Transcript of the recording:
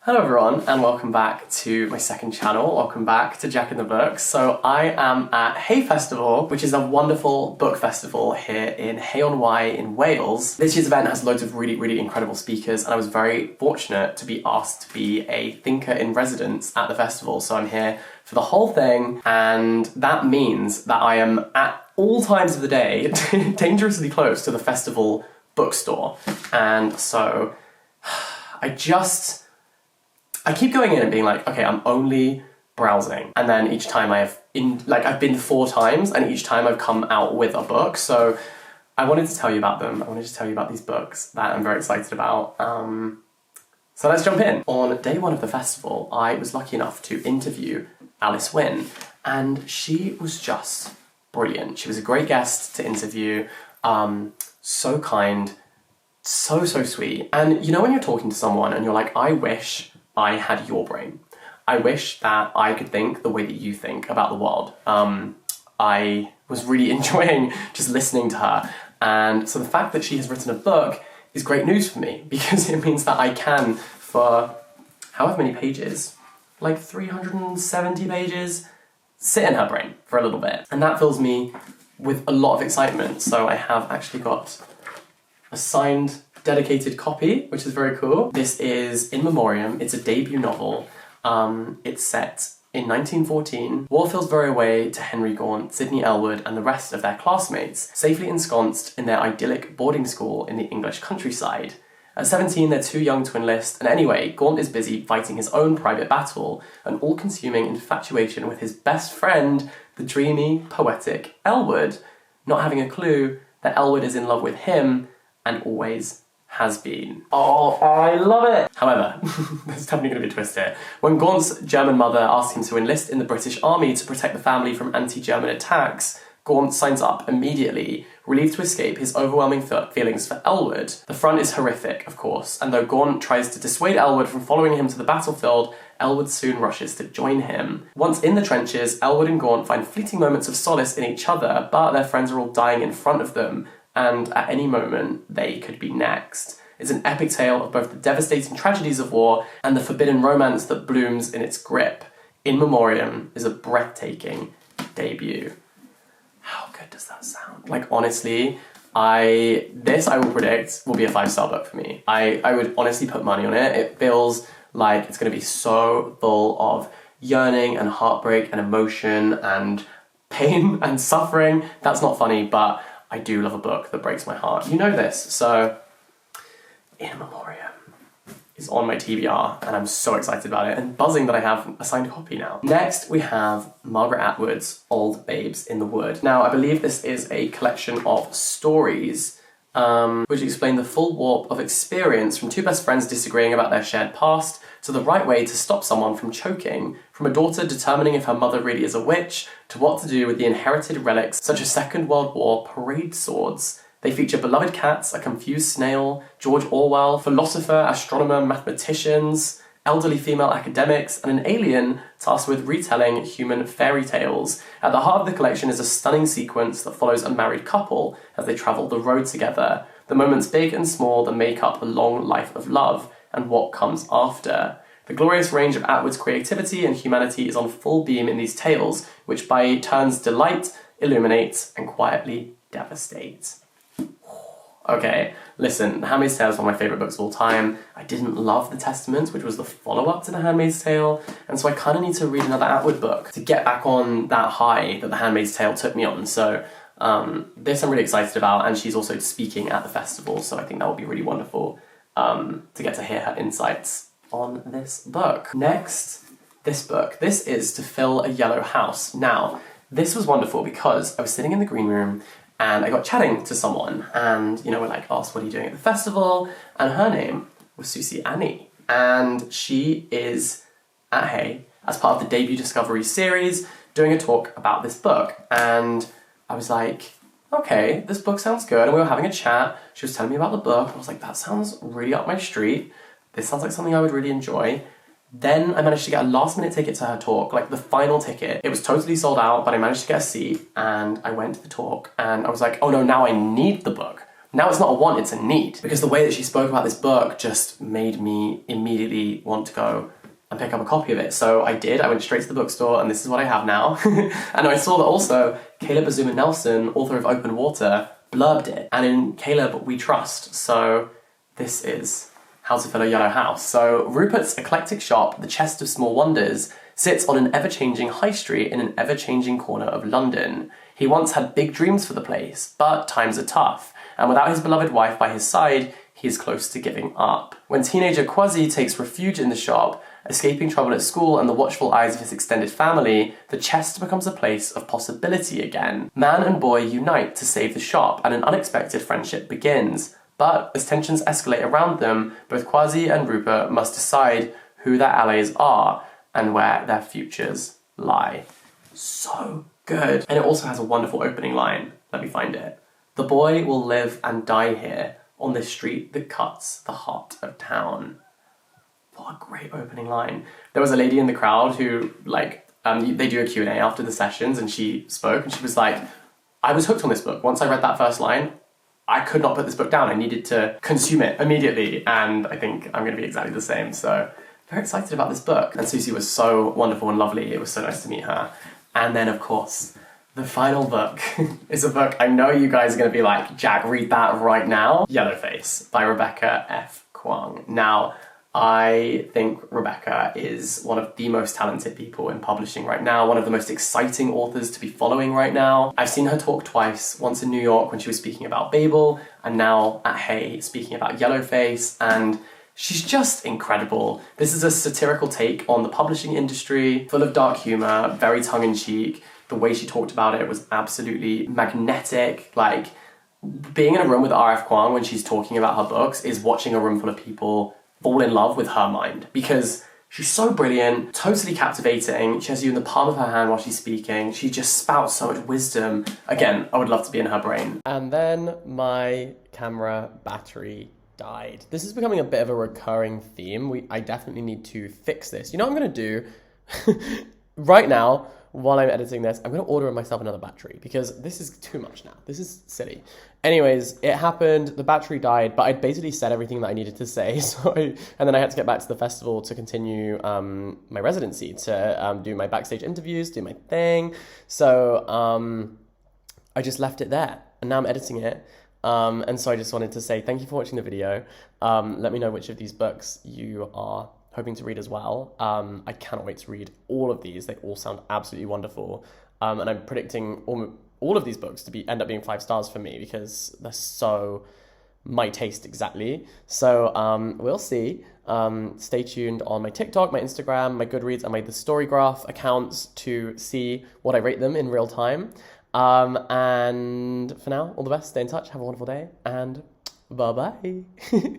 Hello everyone and welcome back to my second channel. Welcome back to Jack in the Books. So I am at Hay Festival, which is a wonderful book festival here in Hay-on-Wye in Wales. This year's event has loads of really incredible speakers and I was very fortunate to be asked to be a thinker in residence at the festival. So I'm here for the whole thing and that means that I am at all times of the day dangerously close to the festival bookstore. And so I keep going in and being like, okay, I'm only browsing. And then each time I've been 4 times and each time I've come out with a book. So I wanted to tell you about them. I wanted to tell you about these books that I'm very excited about. So let's jump in. On day 1 of the festival, I was lucky enough to interview Alice Wynne and she was just brilliant. She was a great guest to interview, so kind, so sweet. And you know when you're talking to someone and you're like, I wish I had your brain. I wish that I could think the way that you think about the world. I was really enjoying just listening to her. And so the fact that she has written a book is great news for me because it means that I can, for however many pages, like 370 pages, sit in her brain for a little bit. And that fills me with a lot of excitement. So I have actually got a signed dedicated copy, which is very cool. This is In Memoriam. It's a debut novel. It's set in 1914. War feels very away to Henry Gaunt, Sidney Elwood and the rest of their classmates, safely ensconced in their idyllic boarding school in the English countryside. At 17, they're too young to enlist, and anyway, Gaunt is busy fighting his own private battle, an all-consuming infatuation with his best friend, the dreamy, poetic Elwood, not having a clue that Elwood is in love with him and always has been. Oh, I love it! However, there's definitely going to be a twist here. When Gaunt's German mother asks him to enlist in the British Army to protect the family from anti-German attacks, Gaunt signs up immediately, relieved to escape his overwhelming feelings for Elwood. The front is horrific, of course, and though Gaunt tries to dissuade Elwood from following him to the battlefield, Elwood soon rushes to join him. Once in the trenches, Elwood and Gaunt find fleeting moments of solace in each other, but their friends are all dying in front of them, and at any moment, they could be next. It's an epic tale of both the devastating tragedies of war and the forbidden romance that blooms in its grip. In Memoriam is a breathtaking debut. How good does that sound? Like, honestly, I will predict will be a 5-star book for me. I would honestly put money on it. It feels like it's going to be so full of yearning and heartbreak and emotion and pain and suffering. That's not funny, but I do love a book that breaks my heart. You know this, so In Memoriam is on my TBR and I'm so excited about it and buzzing that I have a signed copy now. Next we have Margaret Atwood's Old Babes in the Wood. Now I believe this is a collection of stories which explain the full warp of experience from 2 best friends disagreeing about their shared past to the right way to stop someone from choking, from a daughter determining if her mother really is a witch, to what to do with the inherited relics such as Second World War parade swords. They feature beloved cats, a confused snail, George Orwell, philosopher, astronomer, mathematicians, elderly female academics, and an alien tasked with retelling human fairy tales. At the heart of the collection is a stunning sequence that follows a married couple as they travel the road together. The moments big and small that make up a long life of love, and what comes after. The glorious range of Atwood's creativity and humanity is on full beam in these tales, which by turns delight, illuminate, and quietly devastate. Okay, listen, The Handmaid's Tale is one of my favourite books of all time. I didn't love The Testament, which was the follow-up to The Handmaid's Tale, and so I kind of need to read another Atwood book to get back on that high that The Handmaid's Tale took me on. So this I'm really excited about, and she's also speaking at the festival, so I think that will be really wonderful to get to hear her insights on this book. Next, this book. This is To Fill a Yellow House. Now, this was wonderful because I was sitting in the green room and I got chatting to someone and, you know, we're like, asked, what are you doing at the festival? And her name was Susie Annie. And she is at Hay as part of the Debut Discovery series doing a talk about this book. And I was like, okay, this book sounds good. And we were having a chat. She was telling me about the book. I was like, that sounds really up my street. This sounds like something I would really enjoy. Then I managed to get a last minute ticket to her talk, like the final ticket. It was totally sold out, but I managed to get a seat and I went to the talk and I was like, oh no, now I need the book Now it's not a want, it's a need. Because the way that she spoke about this book just made me immediately want to go and pick up a copy of it. So I did, I went straight to the bookstore and this is what I have now. And I saw that also Caleb Azuma Nelson, author of Open Water, blurbed it. And in Caleb we trust. So this is How to Fill a Yellow House. So Rupert's eclectic shop, The Chest of Small Wonders, sits on an ever-changing high street in an ever-changing corner of London. He once had big dreams for the place, but times are tough. And without his beloved wife by his side, he is close to giving up. When teenager Kwasi takes refuge in the shop, escaping trouble at school and the watchful eyes of his extended family, the chest becomes a place of possibility again. Man and boy unite to save the shop, and an unexpected friendship begins. But as tensions escalate around them, both Kwasi and Rupert must decide who their allies are and where their futures lie. So good. And it also has a wonderful opening line. Let me find it. The boy will live and die here, on this street that cuts the heart of town. What a great opening line. There was a lady in the crowd who, they do a Q&A after the sessions, and she spoke, and she was like, I was hooked on this book. Once I read that first line, I could not put this book down. I needed to consume it immediately, and I think I'm going to be exactly the same. So, very excited about this book. And Susie was so wonderful and lovely. It was so nice to meet her. And then, of course, the final book is a book I know you guys are going to be like, Jack, read that right now. Yellowface by Rebecca F. Kuang. Now, I think Rebecca is one of the most talented people in publishing right now, one of the most exciting authors to be following right now. I've seen her talk twice, once in New York when she was speaking about Babel, and now at Hay speaking about Yellowface, and she's just incredible. This is a satirical take on the publishing industry, full of dark humor, very tongue-in-cheek. The way she talked about it was absolutely magnetic. Like, being in a room with R.F. Kuang when she's talking about her books is watching a room full of people fall in love with her mind, because she's so brilliant, totally captivating. She has you in the palm of her hand while she's speaking. She just spouts so much wisdom. Again, I would love to be in her brain. And then my camera battery died. This is becoming a bit of a recurring theme. I definitely need to fix this. You know what I'm gonna do? Right now, while I'm editing this, I'm going to order myself another battery because this is too much now. This is silly. Anyways, it happened, the battery died, but I'd basically said everything that I needed to say. And then I had to get back to the festival to continue my residency, to do my backstage interviews, do my thing. So I just left it there, and now I'm editing it. And so I just wanted to say thank you for watching the video. Let me know which of these books you are hoping to read as well. I cannot wait to read all of these. They all sound absolutely wonderful. And I'm predicting all of these books to end up being 5 stars for me because they're so my taste exactly. So we'll see. Stay tuned on my TikTok, my Instagram, my Goodreads, and my The Storygraph accounts to see what I rate them in real time. And for now, all the best. Stay in touch. Have a wonderful day. And bye-bye.